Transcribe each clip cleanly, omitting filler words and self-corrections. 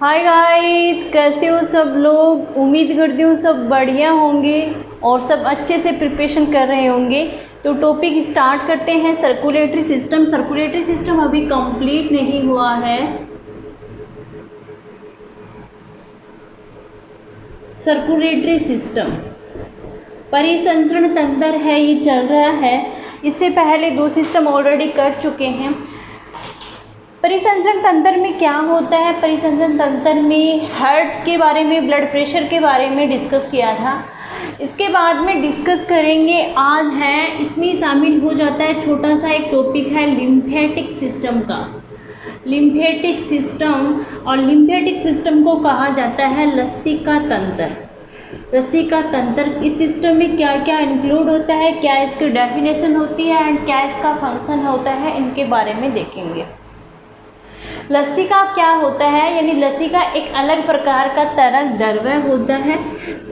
Hi guys, कैसे हो सब लोग। उम्मीद करती हूँ सब बढ़िया होंगे और सब अच्छे से प्रिपरेशन कर रहे होंगे। तो टॉपिक स्टार्ट करते हैं। Circulatory system. सर्कुलेटरी सिस्टम अभी कंप्लीट नहीं हुआ है। सर्कुलेटरी सिस्टम परिसंचरण तंत्र है, ये चल रहा है। इससे पहले दो सिस्टम ऑलरेडी कर चुके हैं। परिसंचरण तंत्र में क्या होता है? परिसंचरण तंत्र में हार्ट के बारे में, ब्लड प्रेशर के बारे में डिस्कस किया था। इसके बाद में डिस्कस करेंगे आज है, इसमें शामिल हो जाता है छोटा सा एक टॉपिक है लिम्फेटिक सिस्टम का। लिम्फेटिक सिस्टम, और लिम्फेटिक सिस्टम को कहा जाता है लसिका तंत्र। लसिका तंत्र, इस सिस्टम में क्या क्या इंक्लूड होता है, क्या इसकी डेफिनेशन होती है एंड क्या इसका फंक्शन होता है, इनके बारे में देखेंगे। लसिका क्या होता है? यानी लसिका एक अलग प्रकार का तरल द्रव्य होता है।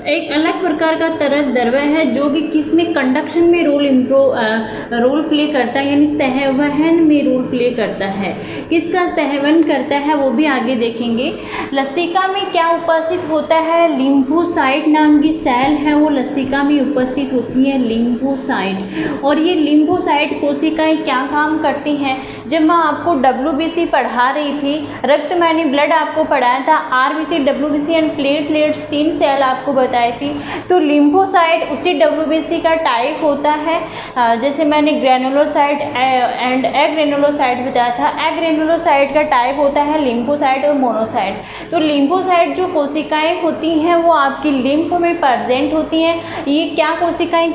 एक अलग प्रकार का तरल द्रव्य है जो कि किसमें कंडक्शन में रोल प्ले करता है, यानी संवहन में रोल प्ले करता है। किसका संवहन करता है वो भी आगे देखेंगे। लसिका में क्या उपस्थित होता है? लिम्फोसाइट नाम की सेल है, वो लसिका में उपस्थित होती है, लिम्फोसाइट। और ये लिम्फोसाइट कोशिकाएं क्या काम करती हैं? जब मैं आपको WBC पढ़ा रही थी, रक्त मैंने ब्लड आपको पढ़ाया था, RBC, WBC and platelets, 3 cell आपको बताई थी। तो लिम्फोसाइट उसी WBC का टाइप होता है। जैसे मैंने ग्रेनुलोसाइट एंड एग्रेनुलोसाइट बताया था। एग्रेनुलोसाइट का टाइप होता है लिम्फोसाइट और मोनोसाइट। तो लिम्फोसाइट जो कोशिकाएं होती हैं वो आपकी लिम्फ में प्रेजेंट होती हैं। ये क्या कोशिकाएं,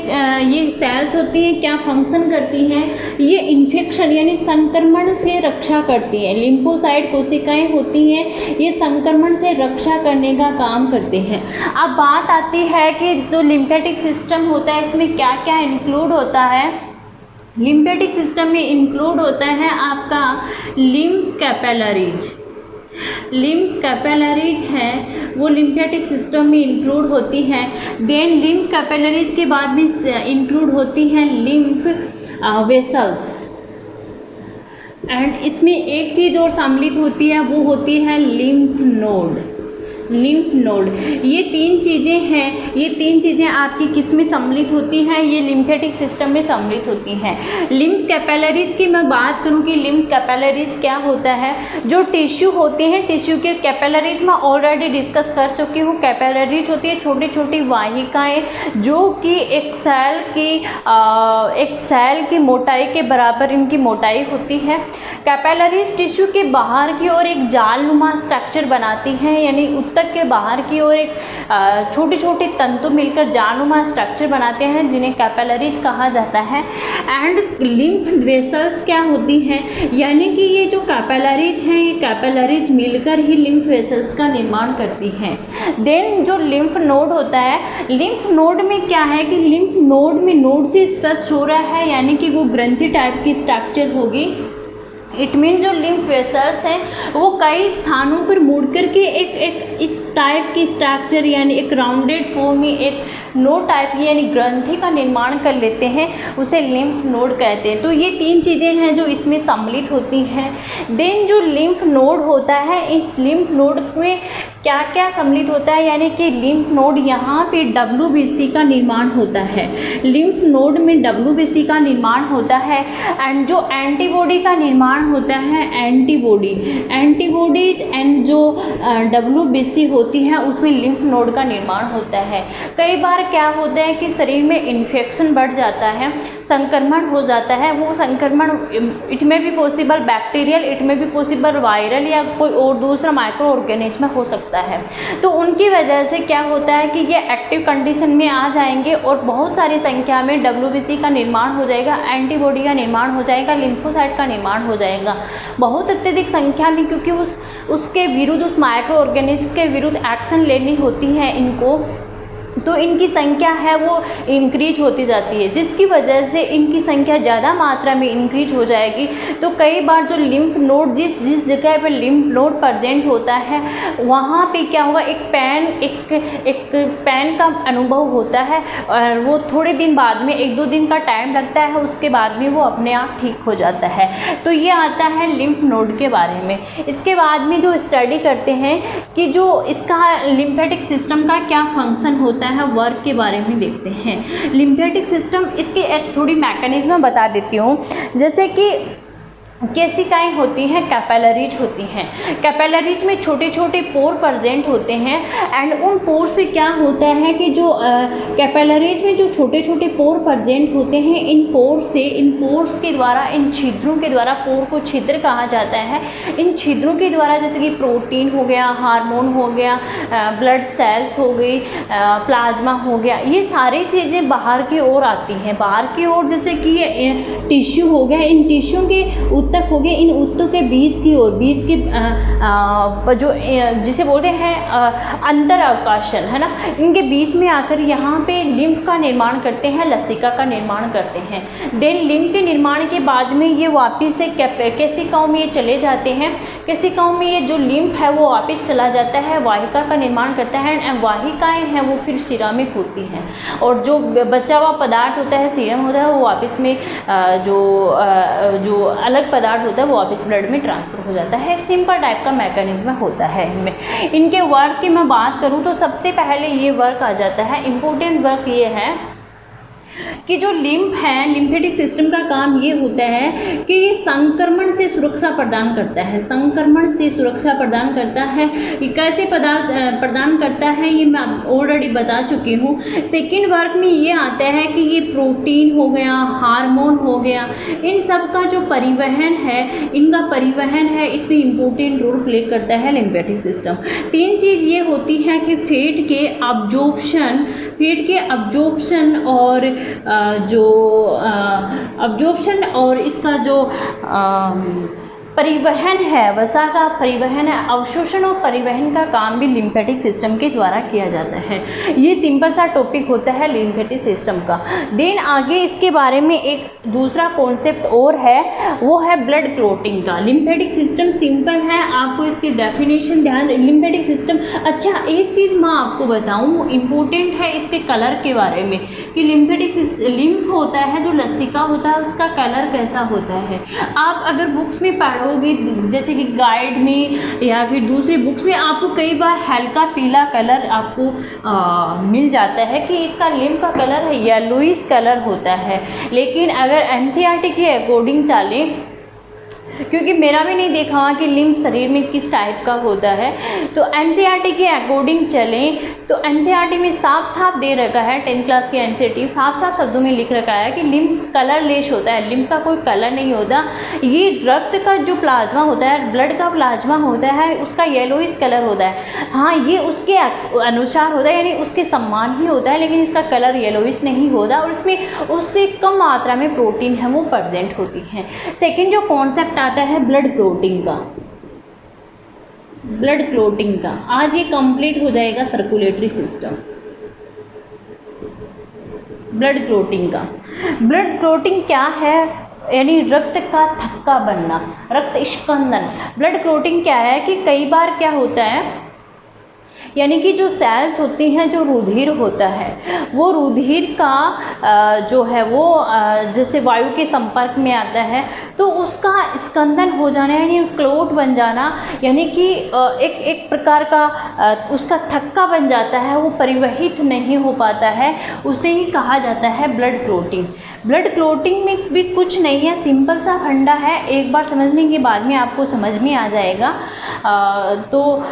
ये सेल्स होती हैं, क्या फंक्शन करती हैं? ये इन्फेक्शन यानी संक्रमण से रक्षा करती हैं। लिम्फोसाइट कोशिकाएं होती हैं, ये संक्रमण से रक्षा करने का काम करते हैं। अब बात आती है कि जो लिम्फेटिक सिस्टम होता है इसमें क्या क्या इंक्लूड होता है। लिम्फेटिक सिस्टम में इंक्लूड होता है आपका लिम्फ कैपिलरीज। लिम्फ कैपिलरीज है वो लिम्फेटिक सिस्टम में इंक्लूड होती है। देन लिम्फ कैपिलरीज के बाद में इंक्लूड होती है लिम्फ वेसल्स। एंड इसमें एक चीज़ और सम्मिलित होती है, वो होती है लिम्फ नोड। लिम्फ नोड, ये 3 चीज़ें हैं। ये 3 चीज़ें आपकी किस में सम्मिलित होती हैं? ये लिम्फेटिक सिस्टम में सम्मिलित होती हैं। लिम्फ कैपिलरीज की मैं बात करूं कि लिम्फ कैपिलरीज क्या होता है। जो टिश्यू होते हैं, टिश्यू के कैपिलरीज मैं ऑलरेडी डिस्कस कर चुकी हूँ। कैपिलरीज होती है छोटी छोटी वाहिकाएं जो कि एक सेल की मोटाई के बराबर इनकी मोटाई होती है। कैपिलरीज टिश्यू के बाहर की ओर एक जालनुमा स्ट्रक्चर बनाती हैं, यानी ऊतक के बाहर की ओर एक छोटी छोटी तंतु मिलकर जालनुमा स्ट्रक्चर बनाते हैं, जिन्हें कैपिलरीज कहा जाता है। एंड लिम्फ वेसल्स क्या होती हैं? यानी कि ये जो कैपिलरीज हैं, ये कैपिलरीज मिलकर ही लिम्फ वेसल्स का निर्माण करती हैं। देन जो लिम्फ नोड होता है, लिम्फ नोड में क्या है कि लिम्फ नोड में नोड से स्पष्ट हो रहा है, यानी कि वो ग्रंथि टाइप की स्ट्रक्चर होगी। इट मीन जो लिम्फ वेसल्स हैं वो कई स्थानों पर मुड़ करके एक इस टाइप की स्ट्रक्चर यानी एक राउंडेड फॉर्म में एक नोड टाइप यानी ग्रंथि का निर्माण कर लेते हैं, उसे लिम्फ नोड कहते हैं। तो ये 3 चीज़ें हैं जो इसमें सम्मिलित होती हैं। देन जो लिम्फ नोड होता है, इस लिम्फ नोड में क्या क्या सम्मिलित होता है, यानी कि लिम्फ नोड यहाँ पे WBC का निर्माण होता है। लिम्फ नोड में WBC का निर्माण होता है। एंड जो एंटीबॉडी का निर्माण होता है, एंटीबॉडीज एंड जो WBC होती है उसमें लिम्फ नोड का निर्माण होता है। कई बार क्या होता है कि शरीर में इन्फेक्शन बढ़ जाता है, संक्रमण हो जाता है। वो संक्रमण इट में भी पॉसिबल बैक्टीरियल, इट में भी पॉसिबल वायरल या कोई और दूसरा माइक्रो ऑर्गेनिज्म हो सकता है। तो उनकी वजह से क्या होता है कि ये एक्टिव कंडीशन में आ जाएंगे और बहुत सारी संख्या में WBC का निर्माण हो जाएगा, एंटीबॉडी का निर्माण हो जाएगा, लिम्फोसाइट का निर्माण हो जाएगा बहुत अत्यधिक संख्या में, क्योंकि उसके विरुद्ध, उस माइक्रो ऑर्गेनिज्म के विरुद्ध एक्शन लेनी होती है इनको। तो इनकी संख्या है वो इंक्रीज होती जाती है, जिसकी वजह से इनकी संख्या ज़्यादा मात्रा में इंक्रीज हो जाएगी। तो कई बार जो लिम्फ नोड जिस जगह पर लिम्फ नोड प्रेजेंट होता है वहाँ पे क्या होगा, एक पेन का अनुभव होता है और वो थोड़े दिन बाद में 1-2 दिन का टाइम लगता है, उसके बाद में वो अपने आप ठीक हो जाता है। तो ये आता है लिम्फ नोड के बारे में। इसके बाद में जो स्टडी करते हैं कि जो इसका लिम्फेटिक सिस्टम का क्या फंक्शन होता है, वर्क के बारे में देखते हैं। लिम्फेटिक सिस्टम, इसकी एक थोड़ी मैकेनिज्म बता देती हूँ। जैसे कि केसिकाएँ होती हैं, कैपिलरीज होती हैं। कैपिलरीज में छोटे छोटे पोर प्रेजेंट होते हैं एंड उन पोर से क्या होता है कि जो कैपिलरीज में जो छोटे छोटे पोर प्रेजेंट होते हैं, इन पोर्स के द्वारा, इन छिद्रों के द्वारा, पोर को छिद्र कहा जाता है, इन छिद्रों के द्वारा जैसे कि प्रोटीन हो गया, हार्मोन हो गया, ब्लड सेल्स हो गई, प्लाज्मा हो गया, ये सारी चीज़ें बाहर की ओर आती हैं। बाहर की ओर जैसे कि टिश्यू हो गया, इन टिश्यू के उत्तक हो गए, इन उत्तक के बीच की ओर, बीच के जो जिसे बोलते हैं अंतर अवकाशन है ना, इनके बीच में आकर यहाँ पे लिम्फ का निर्माण करते हैं, लसिका का निर्माण करते हैं। देन लिम्फ के निर्माण के बाद में ये वापस से केसिकाओं में ये चले जाते हैं। केसिकाओं में ये जो लिम्फ है वो वापस चला जाता है, वाहिका का निर्माण करता है एंड वाहिकाएँ हैं वो फिर शिरा में होती हैं और जो बचा हुआ पदार्थ होता है, सीरम होता है, वो वापस में जो अलग पदार्थ होता है वो वापस ब्लड में ट्रांसफ़र हो जाता है। एक सिंपल टाइप का मैकेनिज्म होता है इनमें। इनके वर्क की मैं बात करूँ तो सबसे पहले ये वर्क आ जाता है, इम्पोर्टेंट वर्क ये है कि जो लिम्फ है, लिम्फेटिक सिस्टम का काम ये होता है कि ये संक्रमण से सुरक्षा प्रदान करता है। संक्रमण से सुरक्षा प्रदान करता है। ये कैसे प्रदान करता है ये मैं ऑलरेडी बता चुकी हूँ। सेकेंड वर्क में ये आता है कि ये प्रोटीन हो गया, हार्मोन हो गया, इन सब का जो परिवहन है, इनका परिवहन है, इसमें इम्पोर्टेंट रोल प्ले करता है लिम्फेटिक सिस्टम। 3 चीज़ ये होती है कि फैट के अब्जॉर्प्शन और अब्जॉर्प्शन और इसका जो परिवहन है, वसा का परिवहन है, अवशोषण और परिवहन का काम भी लिम्फेटिक सिस्टम के द्वारा किया जाता है। ये सिंपल सा टॉपिक होता है लिम्फेटिक सिस्टम का। देन आगे इसके बारे में एक दूसरा कॉन्सेप्ट और है, वो है ब्लड क्लॉटिंग का। लिम्फेटिक सिस्टम सिंपल है, आपको इसकी डेफिनेशन ध्यान। लिम्फेटिक सिस्टम, अच्छा एक चीज़ मैं आपको बताऊँ, इम्पोर्टेंट है इसके कलर के बारे में कि लिम्फ होता है, जो लसिका होता है, उसका कलर कैसा होता है। आप अगर बुक्स में पढ़ोगे, जैसे कि गाइड में या फिर दूसरी बुक्स में, आपको कई बार हल्का पीला कलर आपको मिल जाता है कि इसका लिम्फ का कलर है येलोइश कलर होता है। लेकिन अगर एनसीईआरटी के अकॉर्डिंग चलें, क्योंकि मेरा भी नहीं देखा हुआ कि लिम्फ शरीर में किस टाइप का होता है, तो एनसीईआरटी के अकॉर्डिंग चलें तो एनसीईआरटी में साफ साफ दे रखा है, 10th क्लास की एनसीईआरटी साफ साफ शब्दों में लिख रखा है कि लिम्फ कलरलेस होता है, लिम्फ का कोई कलर नहीं होता। ये रक्त का जो प्लाज्मा होता है, ब्लड का प्लाज्मा होता है, उसका येलोइश कलर होता है। हाँ, ये उसके अनुसार होता है, यानी उसके समान ही होता है, लेकिन इसका कलर येलोइश नहीं होता और इसमें उससे कम मात्रा में प्रोटीन है वो प्रेजेंट होती है। सेकेंड जो कॉन्सेप्ट आता है ब्लड क्लॉटिंग का। ब्लड क्लॉटिंग का आज ये कंप्लीट हो जाएगा सर्कुलेटरी सिस्टम। ब्लड क्लॉटिंग का, ब्लड क्लॉटिंग क्या है, यानी रक्त का थक्का बनना, रक्त स्कंदन। ब्लड क्लॉटिंग क्या है कि कई बार क्या होता है, यानी कि जो सेल्स होती हैं, जो रुधिर होता है, वो रुधिर का जो है वो जैसे वायु के संपर्क में आता है तो उसका स्कंदन हो जाना, यानी क्लोट बन जाना, यानी कि एक प्रकार का उसका थक्का बन जाता है, वो परिवहित नहीं हो पाता है, उसे ही कहा जाता है ब्लड क्लॉटिंग। ब्लड क्लॉटिंग में भी कुछ नहीं है, सिंपल सा फंडा है, एक बार समझने के बाद में आपको समझ में आ जाएगा। तो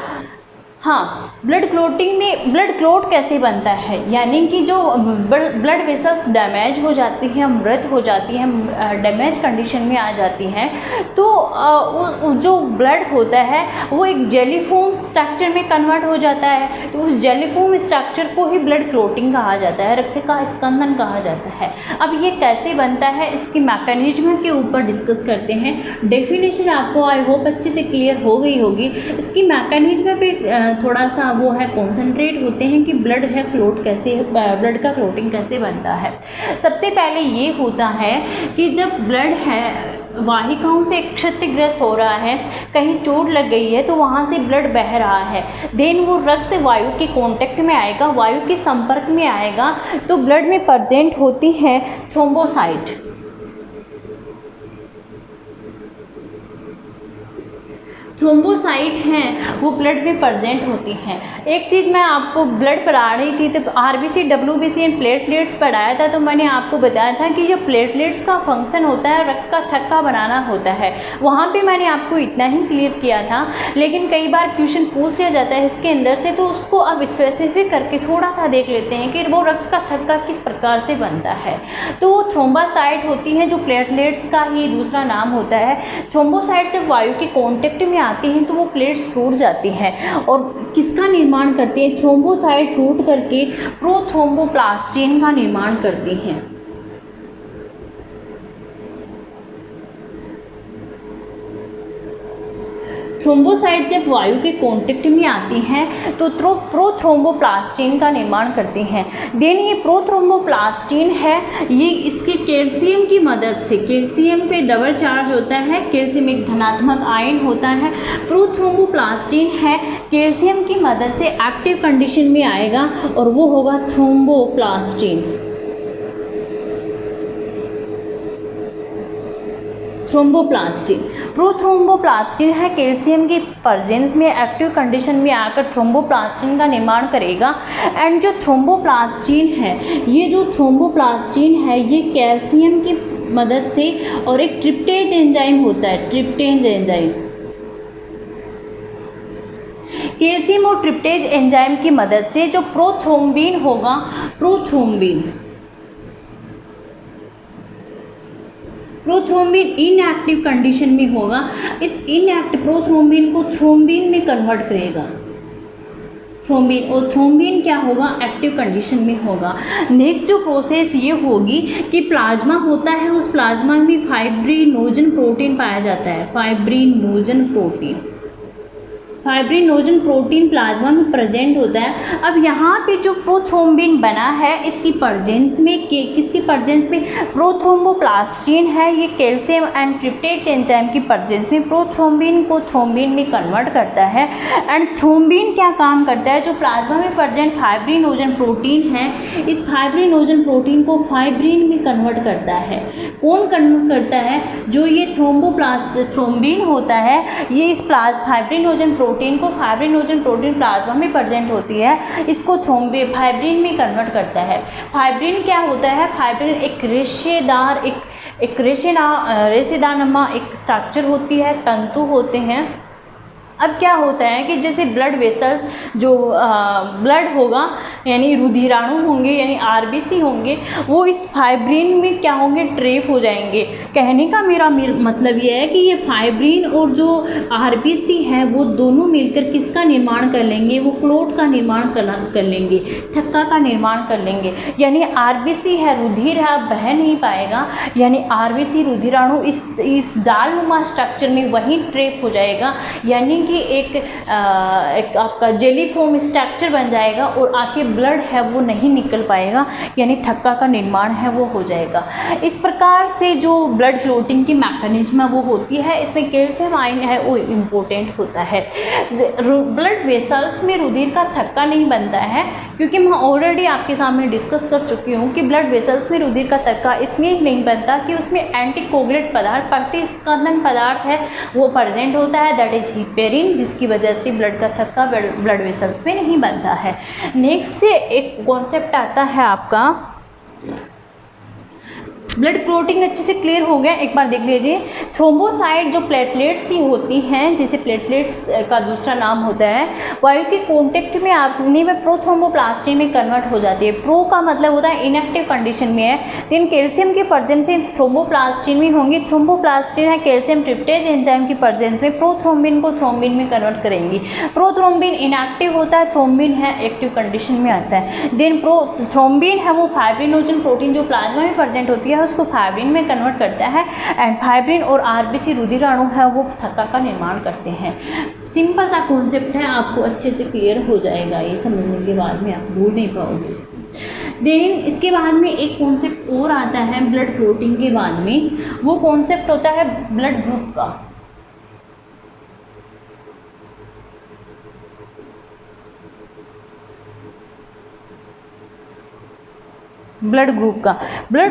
हाँ, ब्लड क्लॉटिंग में ब्लड क्लॉट कैसे बनता है, यानी कि जो ब्लड वेसल्स डैमेज हो जाती हैं, मृत हो जाती हैं, डैमेज कंडीशन में आ जाती हैं, तो जो ब्लड होता है वो एक जेलीफॉर्म स्ट्रक्चर में कन्वर्ट हो जाता है। तो उस जेलीफॉर्म स्ट्रक्चर को ही ब्लड क्लॉटिंग कहा जाता है, रक्त का स्कंदन कहा जाता है। अब ये कैसे बनता है, इसकी मैकेनिज्म के ऊपर डिस्कस करते हैं। डेफिनेशन आपको आई होप अच्छे से क्लियर हो गई होगी। इसकी मैकेनिज्म पे थोड़ा सा वो है कॉन्सेंट्रेट होते हैं कि ब्लड है क्लोट कैसे, ब्लड का क्लोटिंग कैसे बनता है। सबसे पहले ये होता है कि जब ब्लड है वाहिकाओं से क्षतिग्रस्त हो रहा है, कहीं चोट लग गई है तो वहाँ से ब्लड बह रहा है, देन वो रक्त वायु के कांटेक्ट में आएगा, वायु के संपर्क में आएगा तो ब्लड में प्रेजेंट होती है थ्रोम्बोसाइट। थ्रोम्बोसाइट हैं वो ब्लड में प्रेजेंट होती हैं। एक चीज़ मैं आपको ब्लड पढ़ा रही थी तो आरबीसी, डब्ल्यूबीसी एंड प्लेटलेट्स पढ़ाया था, तो मैंने आपको बताया था कि जो प्लेटलेट्स का फंक्शन होता है रक्त का थक्का बनाना होता है, वहाँ पे मैंने आपको इतना ही क्लियर किया था। लेकिन कई बार क्वेश्चन पूछ लिया जाता है इसके अंदर से, तो उसको अब स्पेसिफिक करके थोड़ा सा देख लेते हैं कि वो रक्त का थक्का किस प्रकार से बनता है। तो वो थ्रोम्बोसाइट होती है जो प्लेटलेट्स का ही दूसरा नाम होता है। थ्रोम्बोसाइट जब वायु के कॉन्टेक्ट में आती हैं तो वो प्लेट्स टूट जाती हैं और किसका निर्माण करती हैं, थ्रोम्बोसाइट टूट करके प्रोथ्रोम्बोप्लास्टिन का निर्माण करती हैं। थ्रोम्बोसाइट जब वायु के कांटेक्ट में आती हैं तो प्रोथ्रोम्बोप्लास्टिन का निर्माण करती हैं। देन ये प्रोथ्रोम्बोप्लास्टिन है, ये इसके कैल्शियम की मदद से, कैल्शियम पे डबल चार्ज होता है, कैल्शियम एक धनात्मक आयन होता है। प्रोथ्रोम्बोप्लास्टिन है कैल्शियम की मदद से एक्टिव कंडीशन में आएगा और वो होगा थ्रोम्बोप्लास्टिन। प्रोथ्रोम्बोप्लास्टिन है कैल्शियम की प्रेजेंस में एक्टिव कंडीशन में आकर थ्रोम्बोप्लास्टिन का निर्माण करेगा। एंड जो थ्रोम्बोप्लास्टिन है, ये जो थ्रोम्बोप्लास्टिन है ये कैल्शियम की मदद से और एक ट्रिप्टेज एंजाइम होता है, ट्रिप्टेज एंजाइम, कैल्शियम और ट्रिप्टेज एंजाइम की मदद से जो प्रोथ्रोम्बिन होगा, प्रोथ्रोम्बिन इनएक्टिव कंडीशन में होगा, इस इनएक्टिव प्रोथ्रोम्बिन को थ्रोम्बिन में कन्वर्ट करेगा, थ्रोम्बिन, और थ्रोम्बिन क्या होगा, एक्टिव कंडीशन में होगा। नेक्स्ट जो प्रोसेस ये होगी कि प्लाज्मा होता है, उस प्लाज्मा में फाइब्रिनोजन प्रोटीन पाया जाता है, फाइब्रिनोजन प्रोटीन प्लाज्मा में प्रेजेंट होता है। अब यहाँ पे जो प्रोथ्रोम्बिन बना है इसकी प्रेजेंस में, किसकी प्रेजेंस में, प्रोथ्रोम्बोप्लास्टिन है, ये कैल्शियम एंड ट्रिप्टेज एंजाइम की प्रेजेंस में प्रोथ्रोम्बिन को थ्रोम्बिन में कन्वर्ट करता है। एंड थ्रोम्बिन क्या काम करता है, जो प्लाज्मा में प्रेजेंट फाइब्रिनोजन प्रोटीन है, इस फाइब्रिनोजन प्रोटीन को फाइब्रिन में कन्वर्ट करता है। कौन कन्वर्ट करता है, जो ये थ्रोम्बिन होता है, ये इस फाइब्रिनोजन प्रोटीन को, फाइब्रिनोजन प्रोटीन प्लाज्मा में प्रेजेंट होती है, इसको फाइब्रिन में कन्वर्ट करता है। फाइब्रिन क्या होता है, फाइब्रिन एक रेशेदारनुमा एक स्ट्रक्चर होती है, तंतु होते हैं। अब क्या होता है कि जैसे ब्लड वेसल्स, जो ब्लड होगा यानी रुधिराणु होंगे यानी आरबीसी होंगे, वो इस फाइब्रिन में क्या होंगे, ट्रैप हो जाएंगे। कहने का मेरा मतलब ये है कि ये फाइब्रिन और जो आरबीसी है वो दोनों मिलकर किसका निर्माण कर लेंगे, वो क्लोट का निर्माण कर लेंगे, थक्का का निर्माण कर लेंगे। यानी आरबीसी है, रुधिर है, बह नहीं पाएगा, यानी आरबीसी रुधिराणु इस जालनुमा स्ट्रक्चर में वहीं ट्रैप हो जाएगा, यानी कि एक आपका जेली फॉर्म स्ट्रक्चर बन जाएगा और आके ब्लड है वो नहीं निकल पाएगा, यानी थक्का का निर्माण है वो हो जाएगा। इस प्रकार से जो ब्लड क्लोटिंग की मैकेनिज्म वो होती है, इसमें कैल्शियम आयन है वो इम्पोर्टेंट होता है। ब्लड वेसल्स में रुधिर का थक्का नहीं बनता है, क्योंकि मैं ऑलरेडी आपके सामने डिस्कस कर चुकी हूँ कि ब्लड वेसल्स में रुधिर का थक्का इसलिए नहीं बनता कि उसमें एंटीकोगुलेट पदार्थ, प्रतिस्पंदन पदार्थ है वो प्रेजेंट होता है, दैट इज हिपेरिन, जिसकी वजह से ब्लड का थक्का ब्लड वेसल्स में नहीं बनता है। नेक्स्ट से एक कॉन्सेप्ट आता है आपका ब्लड क्लोटिंग। अच्छे से क्लियर हो गया, एक बार देख लीजिए। थ्रोम्बोसाइट जो प्लेटलेट्स ही होती हैं, जिसे प्लेटलेट्स का दूसरा नाम होता है, वायु के कॉन्टेक्ट में आने में प्रोथ्रोम्बोप्लास्टिन में कन्वर्ट हो जाती है। प्रो का मतलब होता है इनएक्टिव कंडीशन में है, तीन कैल्शियम की प्रेजेंस से थ्रोम्बोप्लास्टिन में होंगी। थ्रोम्बोप्लास्टिन है कैल्शियम ट्रिप्टेज एंजाइम की प्रेजेंस में प्रोथ्रोम्बिन को थ्रोम्बिन में कन्वर्ट करेंगी। प्रोथ्रोम्बिन इनएक्टिव होता है, थ्रोम्बिन है एक्टिव कंडीशन में आता है। देन थ्रोम्बिन है वो फाइब्रिनोजन प्रोटीन जो प्लाज्मा में प्रेजेंट होती है, है उसको फाइब्रिन में कन्वर्ट करता है एंड फाइब्रिन और आरबीसी रुधिराणु है वो थक्का का निर्माण करते हैं। सिंपल सा कॉन्सेप्ट है, आपको अच्छे से क्लियर हो जाएगा, ये समझने के बाद में आप भूल नहीं पाओगे इसको। देन इसके बाद में एक कॉन्सेप्ट और आता है ब्लड क्लॉटिंग के बाद में, वो कॉन्सेप्ट होता है ब्लड ग्रुप का। ब्लड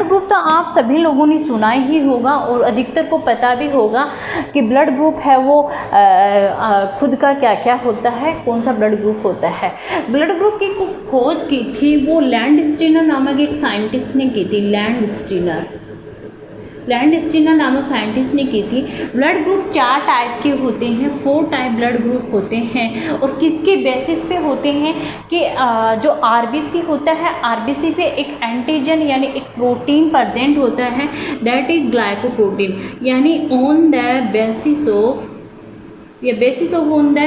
ग्रुप तो आप सभी लोगों ने सुना ही होगा और अधिकतर को पता भी होगा कि ब्लड ग्रुप है वो खुद का क्या क्या होता है, कौन सा ब्लड ग्रुप होता है। ब्लड ग्रुप की खोज की थी वो लैंडस्टीनर नामक एक साइंटिस्ट ने की थी। लैंडस्टीनर नामक साइंटिस्ट ने की थी। ब्लड ग्रुप 4 टाइप के होते हैं, 4 टाइप ब्लड ग्रुप होते हैं और किसके बेसिस पे होते हैं कि जो आरबीसी होता है, आरबीसी पे एक एंटीजन यानी एक प्रोटीन प्रेजेंट होता है, दैट इज ग्लाइकोप्रोटीन, यानी on the basis of on the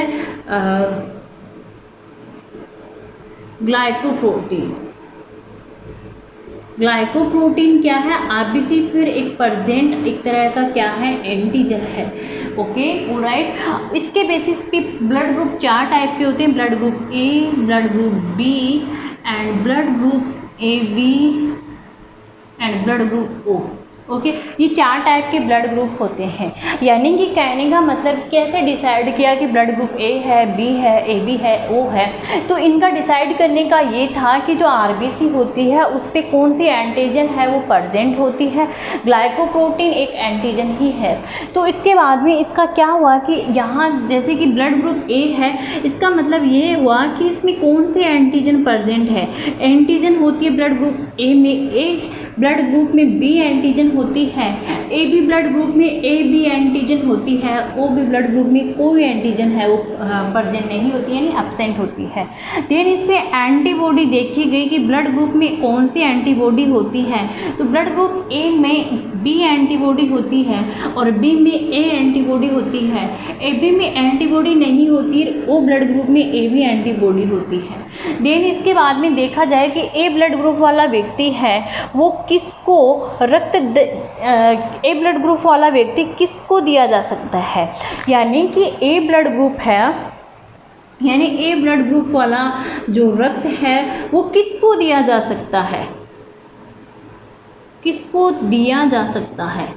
glycoprotein क्या है, आरबीसी फिर एक प्रेजेंट एक तरह का क्या है, एंटीजन है। Okay alright. इसके बेसिस पे ब्लड ग्रुप 4 टाइप के होते हैं, blood group A, blood group B and blood group A B and blood group O. Okay ये 4 टाइप के ब्लड ग्रुप होते हैं। यानी कि कहने का मतलब कैसे डिसाइड किया कि ब्लड ग्रुप ए है, बी है, ए बी है, ओ है, तो इनका डिसाइड करने का ये था कि जो आरबीसी होती है उस पर कौन सी एंटीजन है वो प्रेजेंट होती है। ग्लाइकोप्रोटीन एक एंटीजन ही है। तो इसके बाद में इसका क्या हुआ कि यहाँ जैसे कि ब्लड ग्रुप ए है, इसका मतलब ये हुआ कि इसमें कौन सी एंटीजन प्रेजेंट है। एंटीजन होती है ब्लड ग्रुप ए में ए, ब्लड ग्रुप में बी एंटीजन होती है, ए बी ब्लड ग्रुप में ए बी एंटीजन होती है, ओ बी ब्लड ग्रुप में कोई एंटीजन है वो प्रेजेंट नहीं होती यानी एब्सेंट होती है। देन इस पे एंटीबॉडी देखी गई कि ब्लड ग्रुप में कौन सी एंटीबॉडी होती है, तो ब्लड ग्रुप ए में बी एंटीबॉडी होती है और बी में ए एंटीबॉडी होती है। ए बी में एंटीबॉडी नहीं होती, ओ ब्लड ग्रुप में ए बी एंटीबॉडी होती है। देन इसके बाद में देखा जाए कि ए ब्लड ग्रुप वाला व्यक्ति है वो किसको ए ब्लड ग्रुप वाला व्यक्ति किसको दिया जा सकता है, यानी कि ए ब्लड ग्रुप है, यानी ए ब्लड ग्रुप वाला जो रक्त है वो किसको दिया जा सकता है, किसको दिया जा सकता है।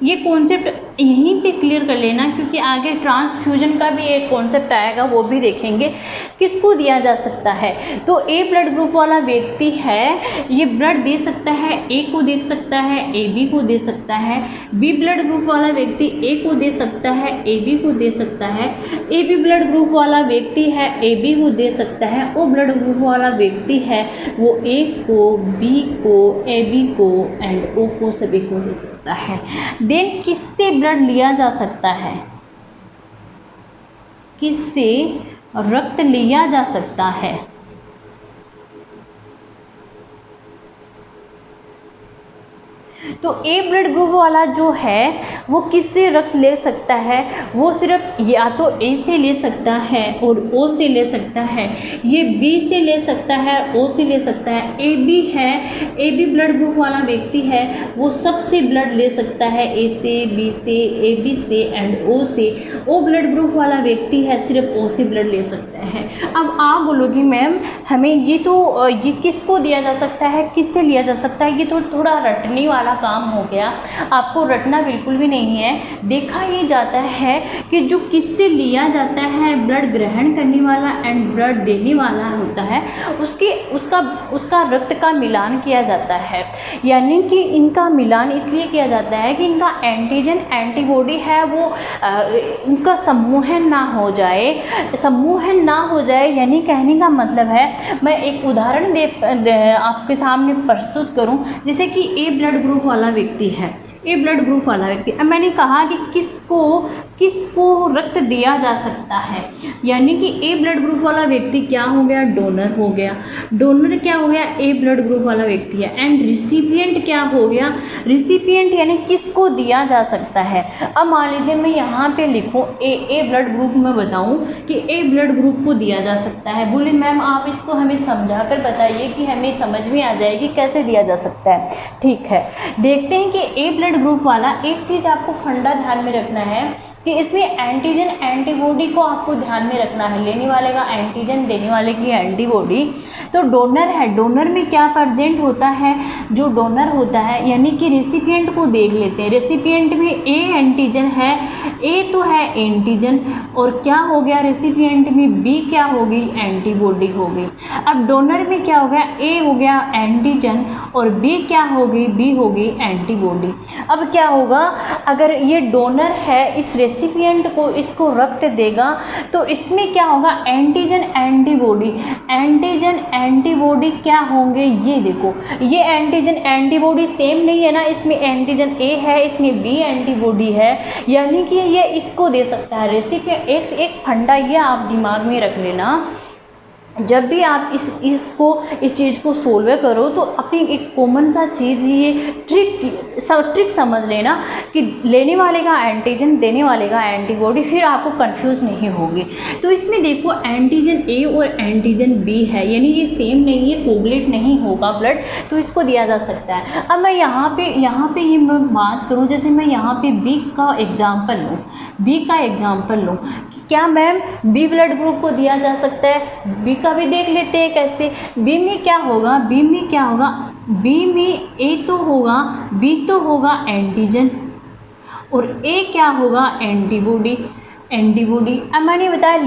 ये कॉन्सेप्ट यहीं पे क्लियर कर लेना क्योंकि आगे ट्रांसफ्यूजन का भी एक कॉन्सेप्ट आएगा, वो भी देखेंगे किसको दिया जा सकता है। तो ए ब्लड ग्रुप वाला व्यक्ति है ये ब्लड दे सकता है, ए को दे सकता है, ए बी को दे सकता है। बी ब्लड ग्रुप वाला व्यक्ति ए को दे सकता है, ए बी को दे सकता है। ए बी ब्लड ग्रुप वाला व्यक्ति है ए बी को दे सकता है। ओ ब्लड ग्रुप वाला व्यक्ति है वो ए को, बी को, ए बी को एंड ओ को सभी को दे सकता है। देन किससे ब्लड लिया जा सकता है, किससे रक्त लिया जा सकता है। तो ए ब्लड ग्रुप वाला जो है वो किससे रक्त ले सकता है, वो सिर्फ या तो ए से ले सकता है और ओ से ले सकता है, ये बी से ले सकता है, ओ से ले सकता है। ए बी है, ए बी ब्लड ग्रुप वाला व्यक्ति है वो सबसे ब्लड ले सकता है, ए से, बी से, ए बी से एंड ओ से। ओ ब्लड ग्रुप वाला व्यक्ति है सिर्फ ओ से ब्लड ले सकता है। अब आप बोलोगी मैम हमें ये किसको दिया जा सकता है, किससे लिया जा सकता है, ये तो थोड़ा रटने वाला काम हो गया। आपको रटना बिल्कुल भी नहीं है। देखा ये जाता है कि जो किससे लिया जाता है, ब्लड ग्रहण करने वाला एंड ब्लड देने वाला होता है उसका रक्त का मिलान किया जाता है। यानी कि इनका मिलान इसलिए किया जाता है कि इनका एंटीजन एंटीबॉडी है वो उनका सम्मोहन ना हो जाए। यानी कहने का मतलब है, मैं एक उदाहरण आपके सामने प्रस्तुत करूं, जैसे कि ए ब्लड ग्रुप वाला व्यक्ति है, ए ब्लड ग्रुप वाला व्यक्ति। अब मैंने कहा कि किसको किसको रक्त दिया जा सकता है, यानी कि ए ब्लड ग्रुप वाला व्यक्ति क्या हो गया, डोनर हो गया। डोनर क्या हो गया, ए ब्लड ग्रुप वाला व्यक्ति है। एंड रिसिपिएंट क्या हो गया, रिसिपिएंट यानी किसको दिया जा सकता है। अब मान लीजिए मैं यहाँ पे लिखूँ ए ब्लड ग्रुप में बताऊँ कि ए ब्लड ग्रुप को दिया जा सकता है। बोले मैम आप इसको हमें समझा कर बताइए कि हमें समझ में आ जाएगी कैसे दिया जा सकता है। ठीक है, देखते हैं कि ए ब्लड ग्रुप वाला, एक चीज़ आपको फंडा ध्यान में रखना है कि इसमें एंटीजन एंटीबॉडी को आपको ध्यान में रखना है। लेने वाले का एंटीजन, देने वाले की एंटीबॉडी। तो डोनर है, डोनर में क्या प्रेजेंट होता है, जो डोनर होता है यानी कि रेसिपिएंट को देख लेते हैं। रेसिपिएंट में ए एंटीजन है, ए तो है एंटीजन, और क्या हो गया रेसिपिएंट में बी क्या हो गई, एंटीबॉडी हो गई। अब डोनर में क्या हो गया, ए हो गया एंटीजन और बी क्या हो गई, बी हो गई एंटीबॉडी। अब क्या होगा, अगर ये डोनर है इस रेसिपिएंट को इसको रक्त देगा तो इसमें क्या होगा, एंटीजन एंटीबॉडी, एंटीजन एंटीबॉडी क्या होंगे, ये देखो ये एंटीजन एंटीबॉडी सेम नहीं है ना, इसमें एंटीजन ए है इसमें बी एंटीबॉडी है, यानी कि ये इसको दे सकता है रेसिपिएंट। एक फंडा ये आप दिमाग में रख लेना, जब भी आप इस चीज़ को सोल्व करो तो अपनी एक कॉमन सा चीज़ ये ट्रिक समझ लेना कि लेने वाले का एंटीजन, देने वाले का एंटीबॉडी, फिर आपको कंफ्यूज नहीं होगी। तो इसमें देखो एंटीजन ए और एंटीजन बी है, यानी ये सेम नहीं है, कोगुलेट नहीं होगा ब्लड, तो इसको दिया जा सकता है। अब मैं यहाँ पे ये मैं बात करूँ, जैसे मैं यहाँ पे बी का एग्जाम्पल लूँ, बी का एग्जाम्पल लूँ, क्या मैम बी ब्लड ग्रुप को दिया जा सकता है, बी का भी देख लेते हैं कैसे। बी में क्या होगा, बी में क्या होगा, बी में ए तो होगा, बी तो होगा एंटीजन और ए क्या होगा, एंटीबॉडी। एंटीबॉडी अब मैंने बताया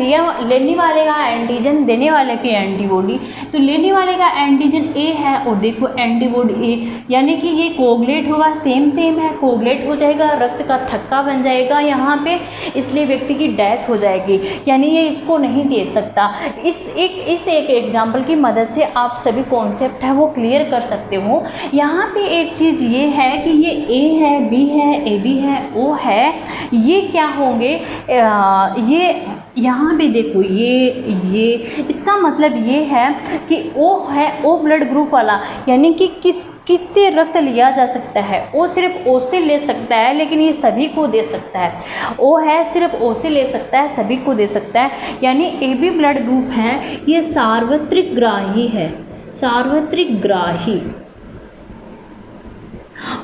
लेने वाले का एंटीजन, देने वाले की एंटीबॉडी। तो लेने वाले का एंटीजन ए है और देखो एंटीबॉडी ए, यानी कि ये कोगुलेट होगा, सेम है, कोगुलेट हो जाएगा, रक्त का थक्का बन जाएगा यहाँ पे, इसलिए व्यक्ति की डेथ हो जाएगी, यानी ये इसको नहीं दे सकता। इस एक एग्जाम्पल की मदद से आप सभी कॉन्सेप्ट है वो क्लियर कर सकते हो। यहाँ पे एक चीज़ ये है कि ये ए है, बी है, ए बी है, ओ है, ये क्या होंगे, ये यहाँ पे देखो ये इसका मतलब ये है कि ओ है, ओ ब्लड ग्रुप वाला, यानी कि किससे रक्त लिया जा सकता है, ओ सिर्फ ओ से ले सकता है, लेकिन ये सभी को दे सकता है। ओ है सिर्फ ओ से ले सकता है, सभी को दे सकता है, यानी ए बी ब्लड ग्रुप है ये सार्वत्रिक ग्राही है, सार्वत्रिक ग्राही।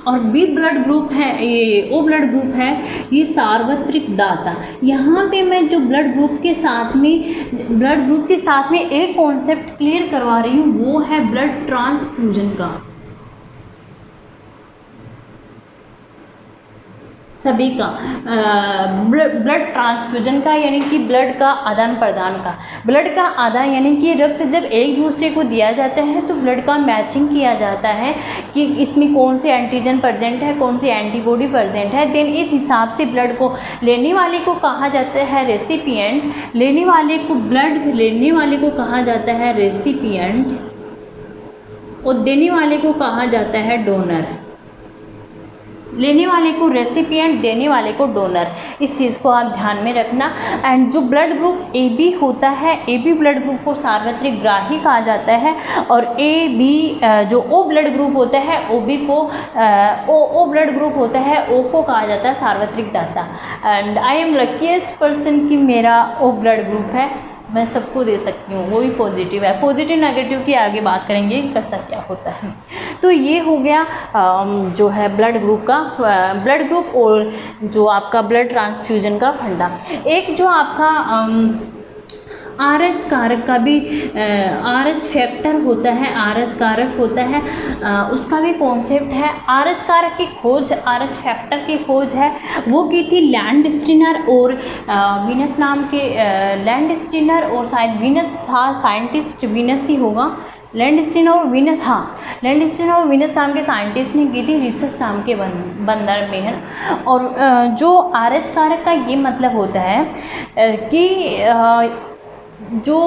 और बी ब्लड ग्रुप है, ये ओ ब्लड ग्रुप है ये सार्वत्रिक दाता। यहाँ पे मैं जो ब्लड ग्रुप के साथ में एक कॉन्सेप्ट क्लियर करवा रही हूँ, वो है ब्लड ट्रांसफ्यूजन का। सभी का ब्लड ट्रांसफ्यूजन का, यानी कि ब्लड का आदान प्रदान का। ब्लड का आदान यानी कि रक्त जब एक दूसरे को दिया जाता है तो ब्लड का मैचिंग किया जाता है कि इसमें कौन से एंटीजन प्रेजेंट है, कौन सी एंटीबॉडी प्रेजेंट है। देन इस हिसाब से ब्लड को लेने वाले को कहा जाता है रेसिपिएंट, लेने वाले को ब्लड लेने वाले को कहा जाता है रेसिपिएंट और देने वाले को कहा जाता है डोनर। लेने वाले को रेसिपिएंट, देने वाले को डोनर, इस चीज़ को आप ध्यान में रखना। एंड जो ब्लड ग्रुप ए बी होता है, ए बी ब्लड ग्रुप को सार्वत्रिक ग्राही कहा जाता है, और ए बी जो ओ ब्लड ग्रुप होता है, ओ बी को ओ ब्लड ग्रुप होता है, ओ को कहा जाता है सार्वत्रिक दाता। And I am luckiest person कि मेरा ओ ब्लड ग्रुप है, मैं सबको दे सकती हूँ, वो भी पॉजिटिव है। पॉजिटिव नेगेटिव की आगे बात करेंगे कैसा क्या होता है। तो ये हो गया जो है ब्लड ग्रुप का, ब्लड ग्रुप और जो आपका ब्लड ट्रांसफ्यूजन का फंडा। एक जो आपका आरएच कारक का भी आरएच फैक्टर होता है, आरएच कारक होता है, उसका भी कॉन्सेप्ट है। आरएच कारक की खोज, आरएच फैक्टर की खोज है वो की थी लैंडस्टीनर और वीनस नाम के, लैंडस्टीनर और शायद वीनस था, साइंटिस्ट वीनस ही होगा, लैंडस्टीनर और वीनस, हाँ लैंडस्टीनर और वीनस नाम के साइंटिस्ट ने की थी, रिसर्च नाम के बंदर में है। और जो आरएच कारक का ये मतलब होता है कि जो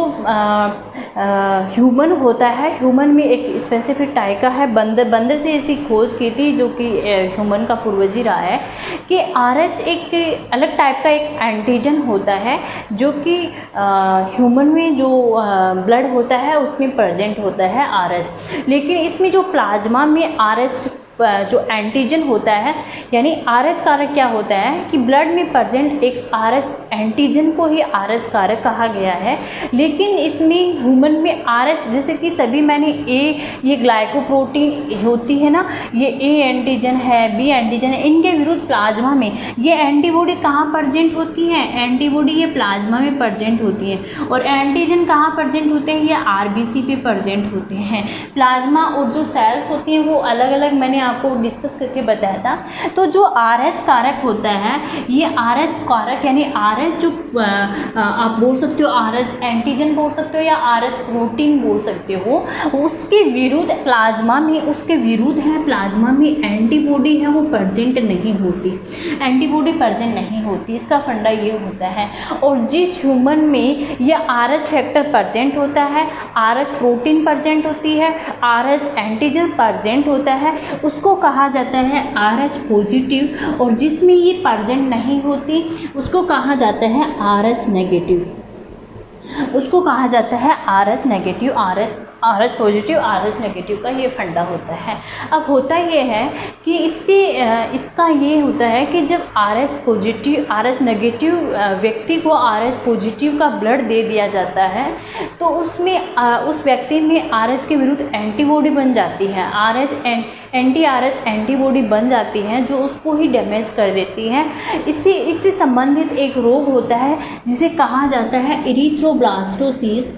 ह्यूमन होता है, ह्यूमन में एक स्पेसिफिक टाइप का है, बंदर से इसकी खोज की थी, जो कि ह्यूमन का पूर्वज ही रहा है, कि RH एक अलग टाइप का एक एंटीजन होता है जो कि ह्यूमन में जो ब्लड होता है उसमें प्रेजेंट होता है RH। लेकिन इसमें जो प्लाज्मा में RH जो एंटीजन होता है, यानी RH कारक क्या होता है कि ब्लड में प्रेजेंट एक RH एंटीजन को ही RH कारक कहा गया है। लेकिन इसमें ह्यूमन में RH, जैसे कि सभी मैंने ये ग्लाइकोप्रोटीन होती है ना, ये A एंटीजन है, B एंटीजन है, इनके विरुद्ध प्लाज्मा में ये एंटीबॉडी कहाँ प्रेजेंट होती हैं, एंटीबॉडी ये प्लाज्मा में प्रेजेंट होती हैं। और एंटीजन कहाँ प्रेजेंट होते हैं, ये RBC पे प्रेजेंट होते हैं। प्लाज्मा और जो सेल्स होती हैं वो अलग अलग मैंने आपको डिस्कस करके बताया था। तो जो RH कारक होता है, ये RH कारक यानी RH जो आप बोल सकते हो RH एंटीजन बोल सकते हो या RH प्रोटीन बोल सकते हो, उसके विरुद्ध प्लाज्मा में, उसके विरुद्ध है प्लाज्मा में एंटीबॉडी है वो प्रेजेंट नहीं होती, एंटीबॉडी प्रेजेंट नहीं होती। इसका फंडा ये होता है। और जिस ह्यूमन में ये RH फैक्टर प्रेजेंट होता है, RH प्रोटीन प्रेजेंट होती है, RH एंटीजन प्रेजेंट होता है, उसको कहा जाता है RH पॉजिटिव। और जिसमें ये प्रेजेंट नहीं होती उसको कहा जाता है RH नेगेटिव, उसको कहा जाता है RH negative, RH positive, RH negative का ये फंडा होता है। अब होता ये है कि इसका ये होता है कि जब RH पॉजिटिव, RH नेगेटिव व्यक्ति को RH पॉजिटिव का ब्लड दे दिया जाता है तो उसमें उस व्यक्ति में RH के विरुद्ध एंटीबॉडी बन जाती है, एंटी-RH एंटीबॉडी बन जाती हैं जो उसको ही डैमेज कर देती हैं। इससे संबंधित एक रोग होता है जिसे कहा जाता है erythroblastosis.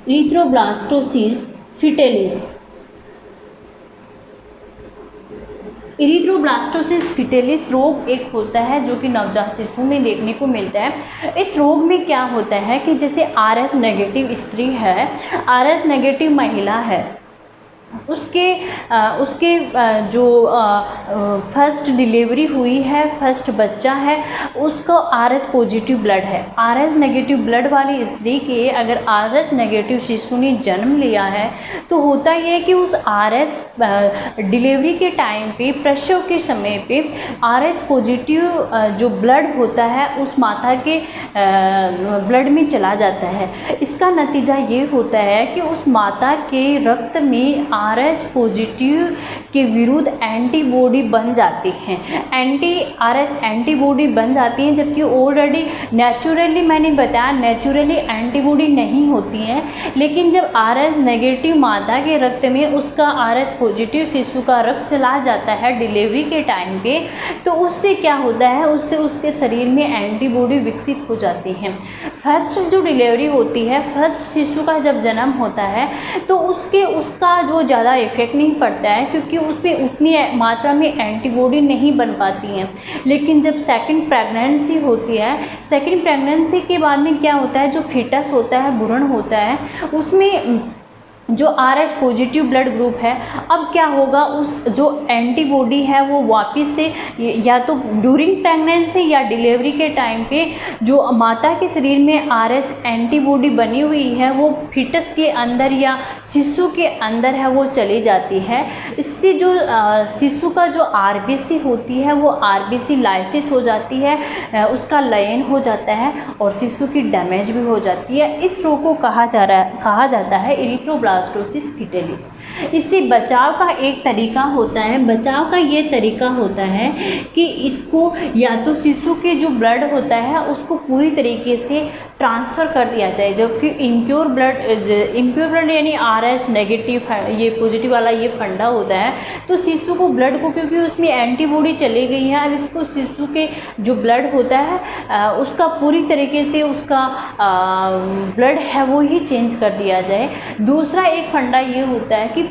Erythroblastosis fetalis. Erythroblastosis fetalis रोग एक होता है जो कि नवजात शिशु में देखने को मिलता है। इस रोग में क्या होता है कि जैसे RH नेगेटिव स्त्री है, RH नेगेटिव महिला है, उसके जो फर्स्ट डिलीवरी हुई है, फर्स्ट बच्चा है, उसको RH पॉजिटिव ब्लड है। RH नेगेटिव ब्लड वाली स्त्री के अगर RH नेगेटिव शिशु ने जन्म लिया है तो होता ये है कि उस RH डिलीवरी के टाइम पे, प्रसव के समय पे RH पॉजिटिव जो ब्लड होता है उस माता के ब्लड में चला जाता है। इसका नतीजा ये होता है कि उस माता के रक्त में RH पॉजिटिव के विरुद्ध एंटीबॉडी बन जाती हैं, एंटी-RH एंटीबॉडी बन जाती हैं, जबकि ऑलरेडी नेचुरली मैंने बताया नेचुरली एंटीबॉडी नहीं होती हैं। लेकिन जब RH नेगेटिव माता के रक्त में उसका RH पॉजिटिव शिशु का रक्त चला जाता है डिलीवरी के टाइम पे, तो उससे क्या होता है, उससे उसके शरीर में एंटीबॉडी विकसित हो जाती हैं। फर्स्ट जो डिलीवरी होती है, फर्स्ट शिशु का जब जन्म होता है तो उसका जो ज़्यादा इफेक्ट नहीं पड़ता है क्योंकि उसमें उतनी मात्रा में एंटीबॉडी नहीं बन पाती हैं। लेकिन जब सेकंड प्रेगनेंसी होती है, सेकंड प्रेगनेंसी के बाद में क्या होता है, जो फीटस होता है, भ्रूण होता है, उसमें जो RH पॉजिटिव ब्लड ग्रुप है, अब क्या होगा, उस जो एंटीबॉडी है वो वापस से या तो ड्यूरिंग प्रेगनेंसी या डिलीवरी के टाइम पे जो माता के शरीर में RH एंटीबॉडी बनी हुई है वो फीटस के अंदर या शिशु के अंदर है वो चली जाती है। इससे जो शिशु का जो RBC होती है वो RBC लाइसिस हो जाती है, उसका लयन हो जाता है और शिशु की डैमेज भी हो जाती है। इस रोग को कहा जाता है इरिथ्रोब्लास्टोसिस फिटेलिस। इससे बचाव का एक तरीका होता है, बचाव का ये तरीका होता है कि इसको या तो शिशु के जो ब्लड होता है उसको पूरी तरीके से ट्रांसफ़र कर दिया जाए, जबकि इम्प्योर ब्लड यानी RH नेगेटिव ये पॉजिटिव वाला ये फंडा होता है, तो शिशु को ब्लड को, क्योंकि उसमें एंटीबॉडी चली गई है, अब इसको शिशु के जो ब्लड होता है उसका पूरी तरीके से उसका ब्लड है वो ही चेंज कर दिया जाए। दूसरा एक फंडा ये होता है कि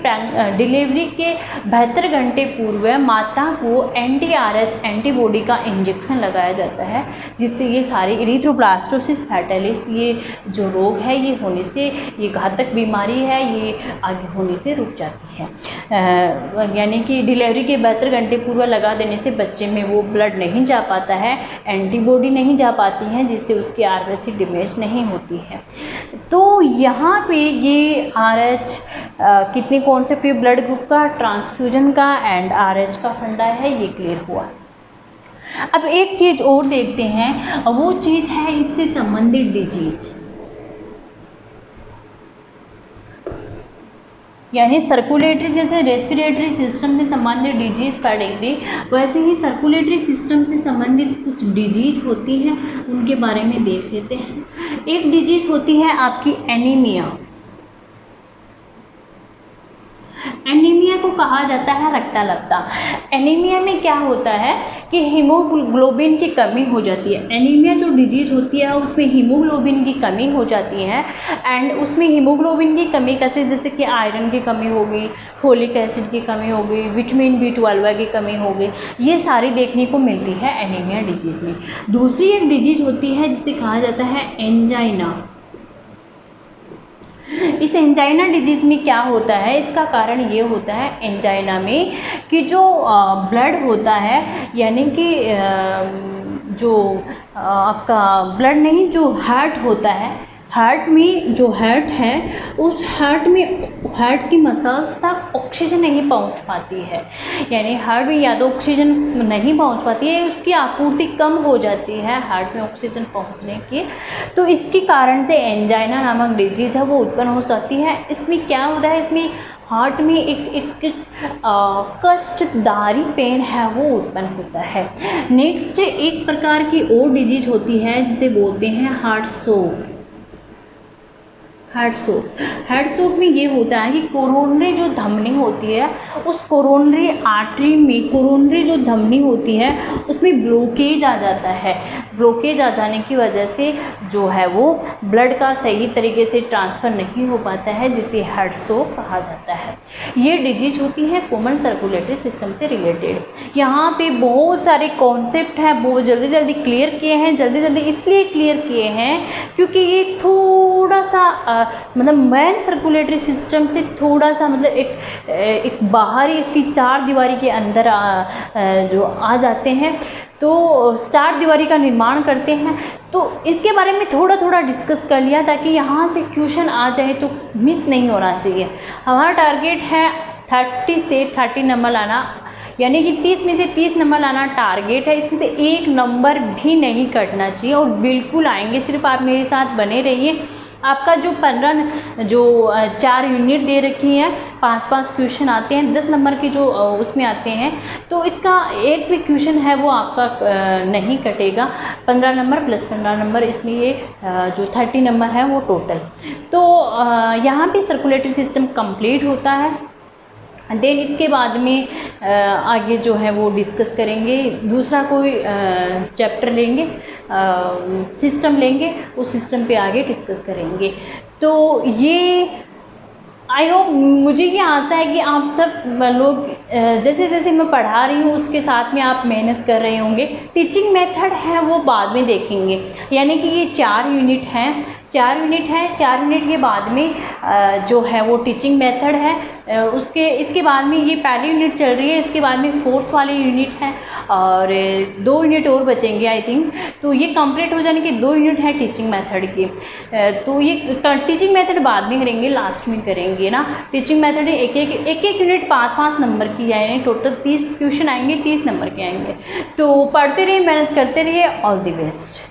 डिलीवरी के 72 घंटे पूर्व माता को एंटी-RH एंटीबॉडी का इंजेक्शन लगाया जाता है, जिससे ये सारी इरिथ्रोब्लास्टोसिस एलिस ये जो रोग है ये होने से, ये घातक बीमारी है, ये आगे होने से रुक जाती है। यानी कि डिलीवरी के 72 घंटे पूर्व लगा देने से बच्चे में वो ब्लड नहीं जा पाता है, एंटीबॉडी नहीं जा पाती हैं, जिससे उसकी आरबीसी डैमेज नहीं होती है। तो यहाँ पे ये RH कितने कॉन्सेप्ट ब्लड ग्रुप का, ट्रांसफ्यूजन का एंड RH का फंडा है, ये क्लियर हुआ। अब एक चीज़ और देखते हैं, वो चीज़ है इससे संबंधित डिजीज, यानी सर्कुलेटरी, जैसे रेस्पिरेटरी सिस्टम से संबंधित डिजीज़ पढ़ेंगे, वैसे ही सर्कुलेटरी सिस्टम से संबंधित कुछ डिजीज होती हैं, उनके बारे में देख लेते हैं। एक डिजीज़ होती है आपकी एनीमिया। एनीमिया को कहा जाता है रक्ताल्पता। एनीमिया में क्या होता है कि हीमोग्लोबिन की कमी हो जाती है। एनीमिया जो डिजीज़ होती है उसमें हीमोग्लोबिन की कमी हो जाती है, एंड उसमें हीमोग्लोबिन की कमी कैसे, जैसे कि आयरन की कमी हो गई, फोलिक एसिड की कमी हो गई, विटामिन B12 की कमी हो गई, ये सारी देखने को मिलती है एनीमिया डिजीज़ में। दूसरी एक डिजीज़ होती है जिसे कहा जाता है एंजाइना। इस एंजाइना डिजीज़ में क्या होता है, इसका कारण ये होता है एंजाइना में कि जो ब्लड होता है, यानी कि जो आपका ब्लड नहीं, जो हार्ट होता है, हार्ट में जो हार्ट है उस हार्ट में, हार्ट की मसल्स तक ऑक्सीजन नहीं पहुंच पाती है, यानी हार्ट में या तो ऑक्सीजन नहीं पहुंच पाती है, उसकी आपूर्ति कम हो जाती है हार्ट में ऑक्सीजन पहुंचने की, तो इसके कारण से एंजाइना नामक डिजीज़ है वो उत्पन्न हो सकती है। इसमें क्या होता है, इसमें हार्ट में एक कष्टदारी पेन है वो उत्पन्न होता है। नेक्स्ट एक प्रकार की और डिजीज होती है जिसे बोलते हैं हार्ट शोक। हार्ट शोक में ये होता है कि कोरोनरी जो धमनी होती है, उस कोरोनरी आर्टरी में, कोरोनरी जो धमनी होती है उसमें ब्लॉकेज आ जाता है। ब्लॉकेज आ जाने की वजह से जो है वो ब्लड का सही तरीके से ट्रांसफ़र नहीं हो पाता है, जिसे हार्ट शोक कहा जाता है। ये डिजीज होती है कॉमन सर्कुलेटरी सिस्टम से रिलेटेड। यहाँ पे बहुत सारे कॉन्सेप्ट हैं, बहुत जल्दी जल्दी क्लियर किए हैं। जल्दी जल्दी इसलिए क्लियर किए हैं क्योंकि ये थोड़ा सा मतलब मेन सर्कुलेटरी सिस्टम से थोड़ा सा मतलब एक बाहरी, इसकी चार दीवारी के अंदर जो आ जाते हैं, तो चार दीवारी का निर्माण करते हैं। तो इसके बारे में थोड़ा थोड़ा डिस्कस कर लिया ताकि यहाँ से क्वेश्चन आ जाए तो मिस नहीं होना चाहिए। हमारा टारगेट है 30 से 30 नंबर लाना, यानी कि 30 में से 30 नंबर लाना टारगेट है। इसमें से एक नंबर भी नहीं कटना चाहिए और बिल्कुल आएंगे। सिर्फ आप मेरे साथ बने रहिए। आपका जो 4 यूनिट दे रखी हैं, 5-5 क्वेश्चन आते हैं, 10 नंबर की जो उसमें आते हैं, तो इसका एक भी क्वेश्चन है वो आपका नहीं कटेगा। 15 नंबर प्लस 15 नंबर, इसमें ये जो 30 नंबर है वो टोटल। तो यहाँ पे सर्कुलेटरी सिस्टम कंप्लीट होता है। देन इसके बाद में आगे जो है वो डिस्कस करेंगे, दूसरा कोई चैप्टर लेंगे, सिस्टम लेंगे, उस सिस्टम पे आगे डिस्कस करेंगे। तो ये आई होप, मुझे ये आशा है कि आप सब लोग जैसे जैसे मैं पढ़ा रही हूँ उसके साथ में आप मेहनत कर रहे होंगे। टीचिंग मेथड है वो बाद में देखेंगे, यानी कि ये 4 यूनिट हैं, 4 यूनिट के बाद में जो है वो टीचिंग मेथड है। इसके बाद में ये पहली यूनिट चल रही है, इसके बाद में फोर्स वाली यूनिट है और 2 यूनिट और बचेंगे आई थिंक। तो ये कंप्लीट हो जाने के 2 यूनिट है टीचिंग मेथड की। तो ये टीचिंग मेथड बाद में करेंगे, लास्ट में करेंगे ना। टीचिंग मेथड एक एक यूनिट 5-5 नंबर की, यानी टोटल 30 क्वेश्चन आएंगे, 30 नंबर के आएंगे। तो पढ़ते रहिए, मेहनत करते रहिए। All the best.